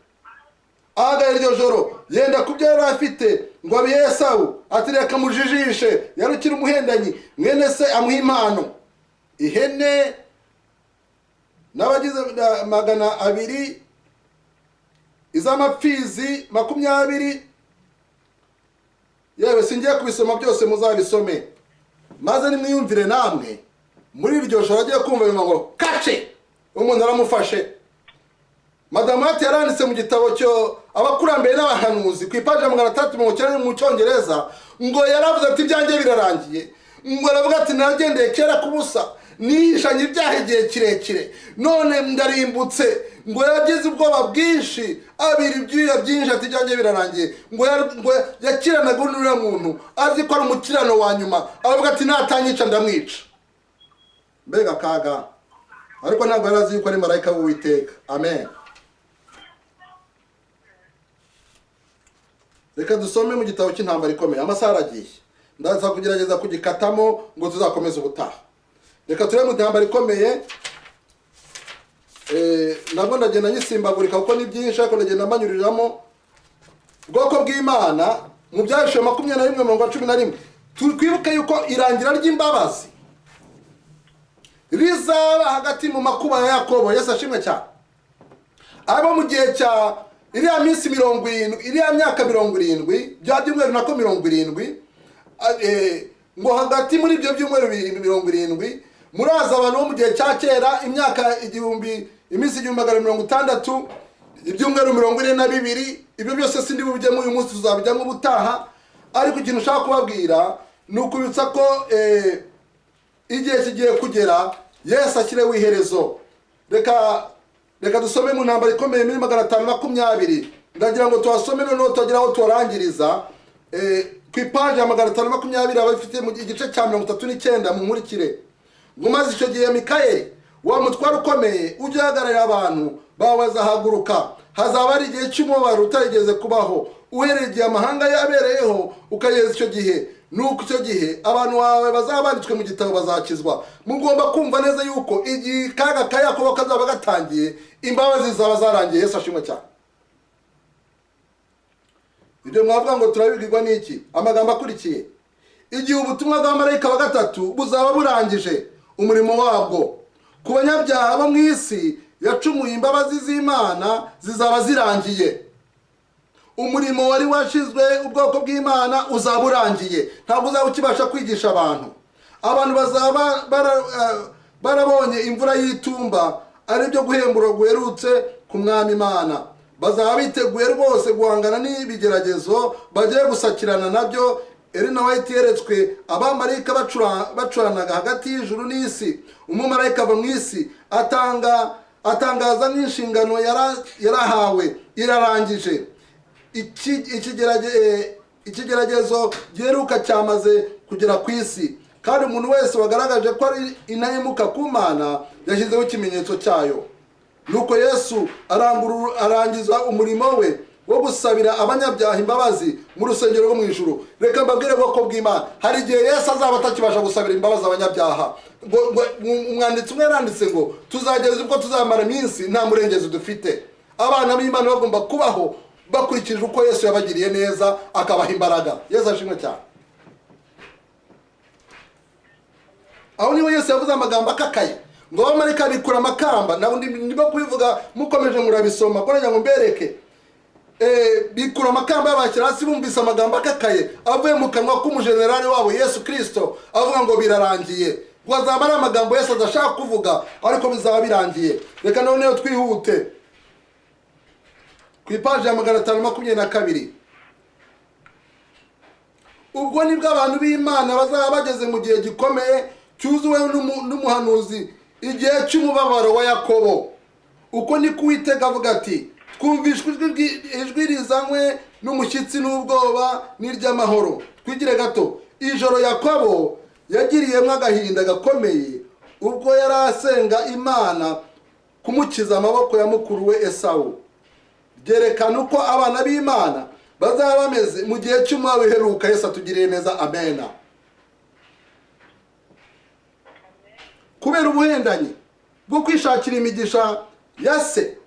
Ahagaye iryo joro yenda kubyara afite ngo abiye Esau, ati reka mujijishe, yarukira umuhendanyi, mwene se amuha impano, ihene n'abagize 200, iz'amapfizi 20. Yewe singiye kubisoma byose, muzabisome maze nimwiyumvire namwe. Muri iryo joro agiye kumva ngo kace, umuntu aramufashe Madamu White yaranditse mu gitabo cyo abakurambere n'abahanuzi ku ipaji 390 mu Cyongereza ngo yaravuze ati ibyanjye birarangiye, ngo aravuga ati nagendeye kera kubusa, nishanye ibyaha igihe kirekire, none ndarimbutse. Ngo yagize ubwoba bwinshi, abira ibyuya byinshi, ati ibyanjye birarangiye. Ngo yakiranaga n'uriya muntu azi ko ari umukirano wa nyuma, aravuga ati natanyica ndamwica. Mbega kaga, ariko ntabwo yarazi yuko ari marayika w'Uwiteka. Amen. Reka dusome mu gitabo cy'intambara ikomeye. Amasaha aragiye, ndaza kugerageza kugikatamo ngo tuzakomeze ubutaha. Reka turebe mu intambara ikomeye. Nabwo ndagenda nyisimbagurika kuko ni byinshi, ariko ndagenda mbanyuriramo. Ubwoko bw'Imana mu Byahishuwe 21:11 twibuke yuko irangira ry'imbabazi rizaba hagati mu makuba ya Yakobo. Yesu ashimwe cyane. Abo mu gihe cya iriya minsi 70, iriya myaka 70 bya byumweru nako 70, ngo hagati muri ibyo byumweru 70 muraza abantu bo mu gihe cya kera, imyaka iminsi 160, ibyumweru 42, ibyo byose sindi bubijyemo uyu munsi, tuzabijyamo ubutaha. Ariko ikintu ushaka kubabwira ni ukubitsa ko igihe kigiye kugera, Yesu ashyireho iherezo. Reka dusome mu ntambara ikomeye muri 520. Ndagira ngo tuhasome noneho tugira aho turangiriza ku ipaji ya 520 abafite mu gice cya 39 mu nkurikire. Ngo maze icyo gihe Mikayeli wa mutware ukomeye ujya uhagararira abantu bawe bazahaguruka. Hazaba ari igihe cy'umubabaro utarigeze kubaho, uhereye igihe amahanga yabereyeho ukageza icyo gihe. Nuko icyo gihe abantu bawe bazaba banditswe mu gitabo bazakizwa. Mugomba kumva neza yuko igihe kaga ka Yakobo kazaba gatangiye, imbabazi zaba zarangiye. Yesu ashimwe cyane. Ibyo mwavuga ngo turabibwirwa n'iki? Amagambo akurikiye: igihe ubutumwa bwa marayika wa gatatu buzaba burangije umurimo wabwo ku banyabyaha bo mu isi yacumuye, imbabazi z'Imana zizaba zirangiye. Umurimo wari washizwe ubwoko bw'Imana uzaba urangiye, ntabwo uzaba ukibasha kwigisha abantu. Abantu bazaba barabonye imvura y'itumba, ari byo guhembura guherutse ku Mwami Imana. Bazaba biteguye rwose guhangana n'ibigeragezo bagiye gusakirana nabyo. Elena White yeretswe abamarayika bacuranaga hagati y'ijuru n'isi. Umumarayika ava mu isi atangaza n'inshingano yarahawe irarangije. Ikigeragezo giheruka cyamaze kugera ku isi, kandi umuntu wese wagaragaje ko ari intahemuka ku Mana yashyizeho ikimenyetso cyayo. Nuko Yesu arangiza umurimo we wo gusabira abanyabyaha imbabazi mu rusengero rwo mu ijuru. Reka mbabwire ubwoko bw'Imana, hari igihe Yesu azaba atakibasha gusabira imbabazi abanyabyaha. Umwanditsi umwe yaranditse ngo tuzageza ubwo tuzamara iminsi nta murengezi dufite. Abana b'Imana bagomba kubaho bakurikije uko Yesu yabagiriye neza, akabaha imbaraga. Yesu ashimwe cyane. Aho niho Yesu yavuze amagambo akakaye ngo abamarayika bikura amakamba. Nabundi nibo kubivuga mukomeje murabisoma ko ngo mbereke. Bikura amakamba y'abakira hasi bumvise amagambo akakaye avuye mu kanwa k'umujenerali wabo Yesu Kristo avuga ngo birarangiye. Ngo azaba ari amagambo Yesu adashaka kuvuga, ariko bizaba birangiye. Reka noneho twihute ku ipaji ya 522. Ubwo nibwo abantu b'Imana bazaba bageze mu gihe gikomeye cyuzuwe n'umuhanuzi, igihe cy'umubabaro wa Yakobo. Uko ni Uwiteka avuga ati: twumvishwe ijwi rizanywe n'umushyitsi n'ubwoba n'iry'amahoro. Twigire gato. Ijoro Yakobo yagiriyemo agahinda gakomeye ubwo yari asenga Imana kumukiza amaboko ya mukuru we Esawu. Byerekana uko abana b'Imana bazaba bameze mu gihe cy'umwaka uheruka. Yesu atugiriye neza. Amena. Kubera ubuhendanyi bwo kwishakira imigisha ya se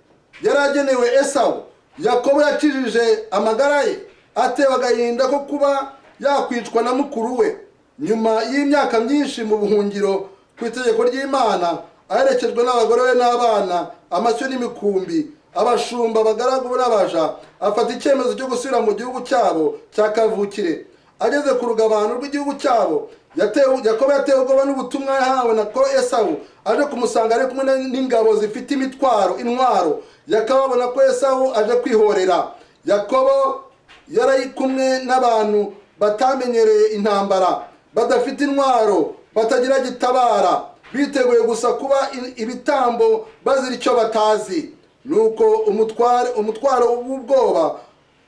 yaragenewe Esawu, Yakobo yakijije amagara ye, atewe agahinda ko kuba yakwicwa na mukuru we. Nyuma y'imyaka myinshi mu buhungiro ku itegeko ry'Imana, aherekejwe n'abagore be n'abana, amashyo n'imikumbi, abashumba, abagaragu n'abaja, afata icyemezo cyo gusubira mu gihugu cyabo cya kavukire. ageze ku rugabano rw'igihugu cyabo, Yakobo yatewe ubwoba n'ubutumwa yahawe na ko Esawu aje kumusanga ari kumwe n'ingabo zifite intwaro. Yakobo abona ko Esawu aje kwihorera. Yakobo yari kumwe n'abantu batamenyereye intambara, badafite intwaro, batagira gitabara, biteguye gusa kuba ibitambo bazira icyo batazi. Nuko umutwaro w'ubwoba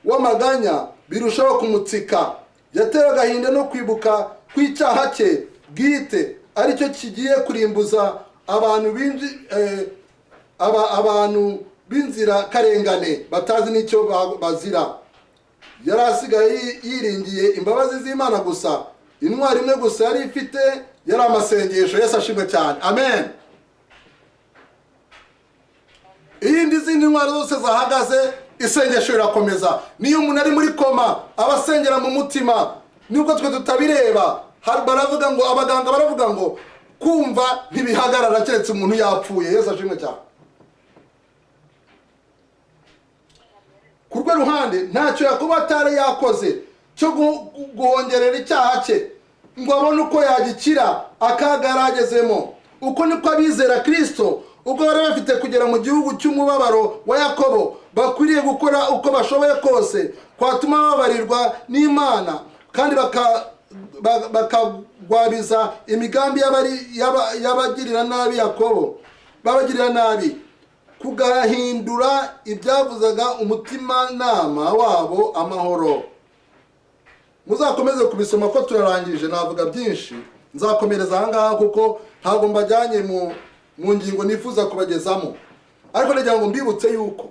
w'amaganya birushaho kumutsika. Yatewe agahinda no kwibuka kw'icyaha cye bwite aricyo kigiye kurimbuza abantu b'inzira karengane batazi n'icyo bazira. Yari asigaye yiringiye imbabazi z'Imana gusa. Intwari imwe gusa yari ifite yari amasengesho. Yesu ashimwe cyane, amen. Izindi ntwari zose zahagaze, isengesho rirakomeza. Niyo umuntu ari muri koma abasengera mu mutima, nubwo twe tutabireba. Baravuga ngo, abaganga baravuga ngo kumva ntibihagarara keretse umuntu yapfuye. Yesu ashimwe cyane. Ku rwe ruhande ntacyo Yakobo atari yakoze cyo guhongerera icyaha cye ngo abone uko yagikira akaga yaragezemo. Uko niko abizera Kristo ubwo bari bafite kugera mu gihugu cy'umubabaro wa Yakobo bakwiriye gukora uko bashoboye kose kwatuma babarirwa n'Imana, kandi bakagwabiza imigambi y'abagirira nabi Yakobo, babagirira nabi, kugahindura ibyavuzaga umutimanama wabo amahoro. Muzakomeze kubisoma ko turarangije, navuga byinshi, nzakomereza ahangaha kuko ntabwo mbajyanye mu ngingo nifuza kubagezamo. Ariko ndagira ngo mbibutse yuko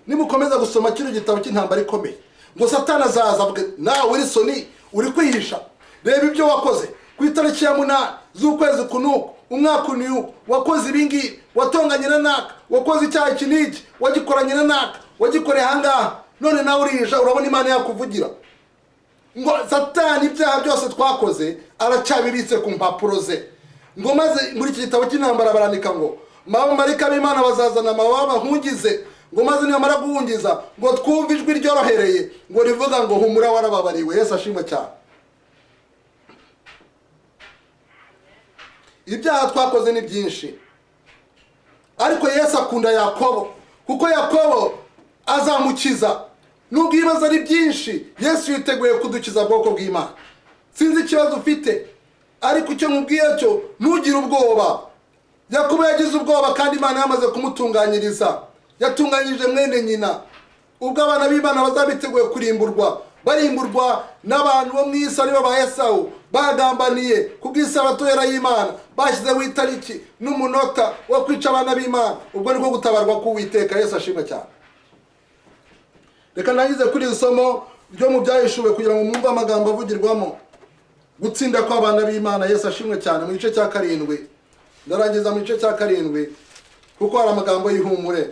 nimukomeza gusoma kino gitabo cy'intambara ikomeye, ngo Satani azaza avuga, nawe Wilson uri kwihisha, reba ibyo wakoze ku itariki ya 8 z'ukwezi kunuko umwaka uyu, wakoze ibingi, watonganye na naka, wakoze icyaha iki n'iki, wagikoranye na naka, wagikoreye ahangaha, none nawe urihisha, urabona Imana yakuvugira. Ngo Satani ibyaha byose twakoze aracyabibitse ku mpapuro ze. Ngo maze muri iki gitabo cy'intambara barandika ngo abamarayika b'Imana bazazana amababa bahungize, ngo maze nibamara guhungiza ngo twumve ijwi ryorohereye ngo rivuga ngo humura warababariwe. Yesu ashimwe cyane. Ibyaha twakoze ni byinshi, ariko Yesu akunda Yakobo kuko Yakobo azamukiza. Nubwo ibibazo ari byinshi, Yesu yiteguye kudukiza bwoko bw'Imana. Sinzi ikibazo ufite, ariko icyo mubwiye cyo ntugire ubwoba. Yakobo yagize ubwoba kandi Imana yamaze kumutunganyiriza. Yatunganyije mwene nyina. Ubwo abana b'Imana bazabiteguye kurimburwa, barimburwa n'abantu bo mu isi aribo ba Esawu, bagambaniye kubw'isabato y'Imana, bashyizeho itariki n'umunota wo kwica abana b'Imana. Ubwo niko gutabarwa k'Uwiteka. Yesu ashimwe cyane. Reka nagize kuri isomo ryo mu byahishuwe kugira ngo mwumve amagambo avugirwamo gutsinda kw'abana b'Imana. Yesu ashimwe cyane. Mu gice cya 7 ndarangiza, mu gice cya 7 kuko hari amagambo y'ihumure.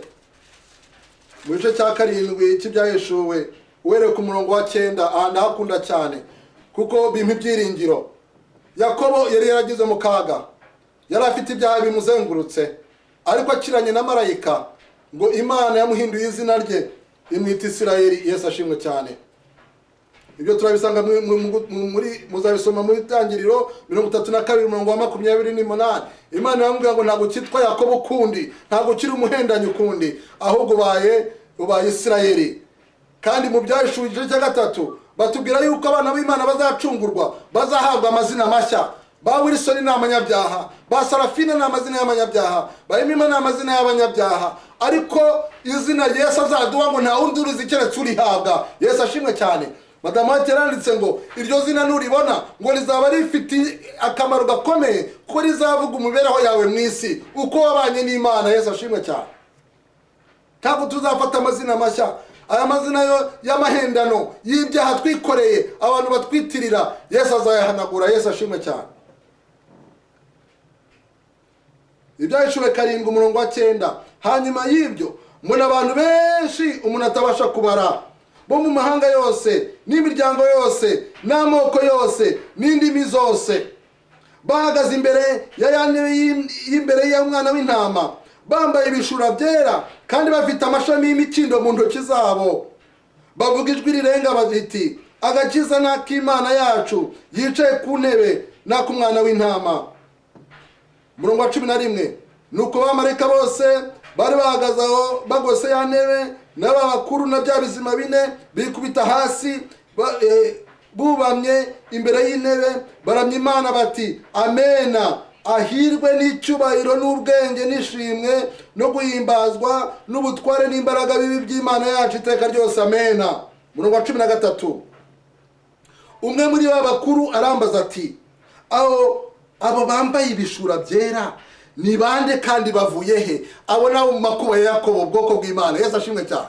Mu gice cya 7 cy'ibyahishuwe uhereye ku murongo wa 9, ndahakunda cyane kuko bimpa ibyiringiro. Yakobo yari yaragize mu kaga, yari afite ibyaha bimuzengurutse, ariko akiranye na marayika ngo Imana yamuhinduye izina rye imwita Isirayeli. Yesu ashimwe cyane. Ibyo turabisanga muzabisoma muri Tangiriro 32:28. Imana yamubwira ngo ntabwo cyitwa Yakobo ukundi, ntabwo kiri umuhendanyi ukundi, ahubwo ubaye Isirayeli. Kandi mu byahishuwe igice cya 3 batubwira yuko abana b'Imana bazacungurwa, bazahabwa amazina mashya. Ba Wilson ni amanyabyaha, ba Sarafina ni amazina y'amanyabyaha, ba Imana ni amazina y'abanyabyaha, ariko izina Yesu azaduha ngo nta wundi uruzi keretse urihabwa. Yesu ashimwe cyane. Madamu yaranditse ngo iryo zina nuribona ngo rizaba rifite akamaro gakomeye kuko rizavuga umubereho yawe mu isi, uko wabanye n'Imana. Yesu ashimwe cyane. Ntabwo tuzafata amazina mashya, aya mazina yo y'amahendano y'ibyaha twikoreye abantu batwitirira, Yesu azayahanagura. Yesu ashimwe cyane. Ibyahishuwe 7:9. Hanyuma y'ibyo mbona abantu benshi umuntu atabasha kubara, bo mu mahanga yose n'imiryango yose n'amoko yose n'indimi zose, bahagaze imbere y'imbere y'umwana w'intama, bambaye ibishura byera kandi bafite amashami y'imikindo mu ntoki zabo. Bavuga ijwi rirenga bati, agakiza n'ak'Imana yacu yicaye ku ntebe n'ak'umwana w'intama. Murongo wa 11, nuko abamarayika bose bari bahagaze aho bagose ya ntebe n'abakuru na bya bizima bine bikubita hasi bubamye imbere y'intebe baramya Imana bati amena. Ahirwe n'icyubahiro n'ubwenge n'ishimwe no guhimbazwa n'ubutware n'imbaraga bibi by'Imana yacu iteka ryose, amena. Murongo wa 13, umwe muri ba bakuru arambaza ati abo bambaye ibishura byera ni bande kandi bavuye he? Abo nabo mu makuba ya Yakobo, ubwoko bw'Imana. Yesu ashimwe cyane.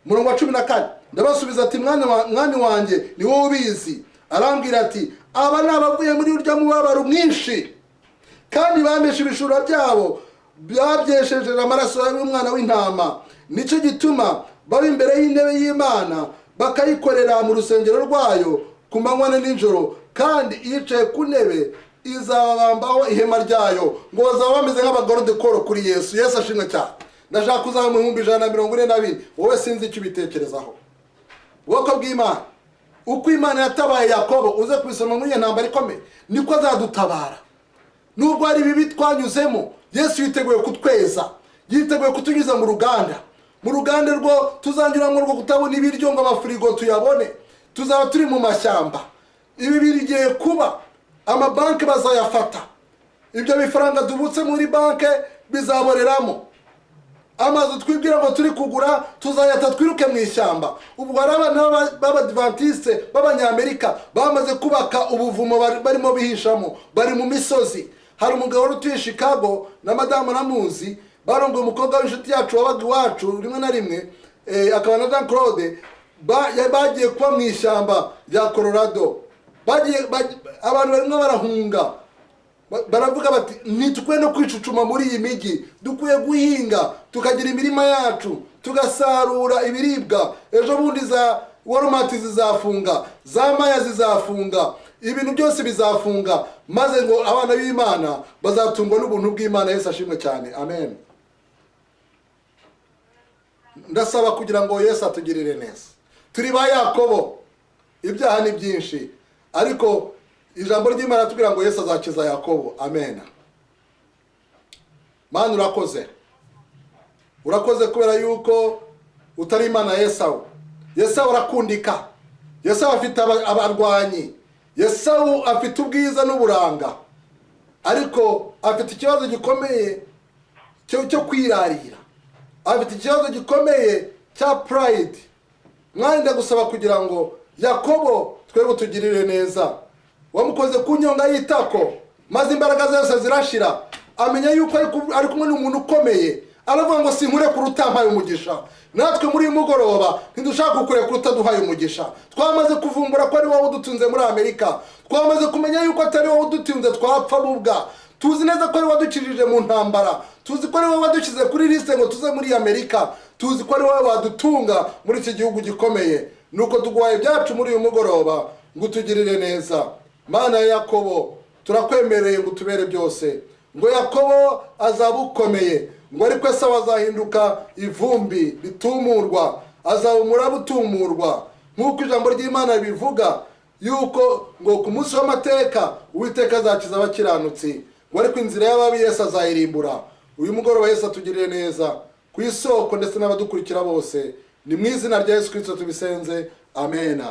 Murongo wa 14, ndabasubiza ati mwami wanjye ni wowe ubizi. Arambwira ati aba ni abavuye muri urya mubabaro mwinshi, kandi bameshe ibishura byabo byabyesheje amaraso y'umwana w'intama. Nicyo gituma baba imbere y'intebe y'Imana bakayikorera mu rusengero rwayo ku manywa na nijoro, kandi yicaye ku ntebe izabambaho ihema ryayo, ngo bazaba bameze nk'abagorodekoro kuri Yesu. Yesu ashimwe cyane. Ndashaka kuzaba mu 142. Wowe sinzi icyo ubitekerezaho. Ubwoko bw'Imana, uko Imana yatabaye Yakobo, uze kubisoma muri iyo ntambara ikomeye, niko azadutabara. Nubwo ari bibi twanyuzemo, Yesu yiteguye kutweza, yiteguye kutunyuza mu ruganda rwo tuzanyuramo rwo kutabona ibiryo ngo amafirigo tuyabone. Tuzaba turi mu mashyamba. Ibi birigiye kuba. Amabanki bazayafata, ibyo bifaranga dubutse muri banki bizaboreramo. Amazu twibwira ngo turi kugura tuzayata twiruke mu ishyamba. Ubwo hari abana b'Abadventiste b'Abanyamerika bamaze kubaka ubuvumo barimo bihishamo, bari mu misozi. Hari umugabo utuye Chicago na madamu namuzi, barongoye umukobwa w'inshuti yacu wabaga iwacu rimwe na rimwe, akaba na Jean Claude. Bagiye kuba mu ishyamba rya Colorado. Abantu barimo barahunga, baravuga bati ntitukwiye no kwicucuma muri iyi migi, dukwiye guhinga tukagira imirima yacu tugasarura ibiribwa. Ejo bundi za Walmart zizafunga, za Maya zizafunga, ibintu byose bizafunga, maze ngo abana b'Imana bazatungwa n'ubuntu bw'Imana. Yesu ashimwe cyane, amen. Ndasaba kugira ngo Yesu atugirire neza. Turi ba Yakobo, ibyaha ni byinshi, ariko ijambo ry'Imana tubwira ngo Yesu azakiza Yakobo, amen. Mana urakoze kubera yuko utari Imana Yesu. Yesu arakundika, Yesu afite abarwanyi, Yesu afite ubwiza n'uburanga, ariko afite ikibazo gikomeye cyo kwirarira, afite ikibazo gikomeye cya pride. Mwanda gusaba kugira ngo Yakobo twebwe tugirire neza. Wamukoze ku nyonga y'itako, maze imbaraga zose zirashira, amenya yuko ari kumwe n'umuntu ukomeye. Aravuga ngo sinkure kurutampaye umugisha. Natwe muri mugoroba ntidushaka kukure kurutaduhaye umugisha. Twamaze kuvumbura ko ari wowe udutunze muri Amerika. Twamaze kumenya yuko atari wowe udutunze twapfa bubwa. Tuzi neza ko ari wadukirije mu ntambara. Tuzi ko ari wowe wadukize kuri liste ngo tuze muri Amerika. Tuzi ko ari wowe wadutunga muri iki gihugu gikomeye. Nuko tuguhaye byacu muri uyu mugoroba ngo tugirire neza. Mana ya Yakobo, turakwemereye ngo tubere byose. Ngo Yakobo azabukomeye, ngo ariko Esawu azahinduka ivumbi bitumurwa, azaba umuraba utumurwa. Nk'uko ijambo ry'Imana bivuga yuko ngo ku munsi w'amateka Uwiteka azakiza abakiranutsi, ngo ariko inzira y'ababi Yesu azayirimbura. Uyu mugoroba Yesu atugirire neza, ku isoko ndetse n'abadukurikira bose. Ni mu izina rya Yesu Kristo tubisenze, amen.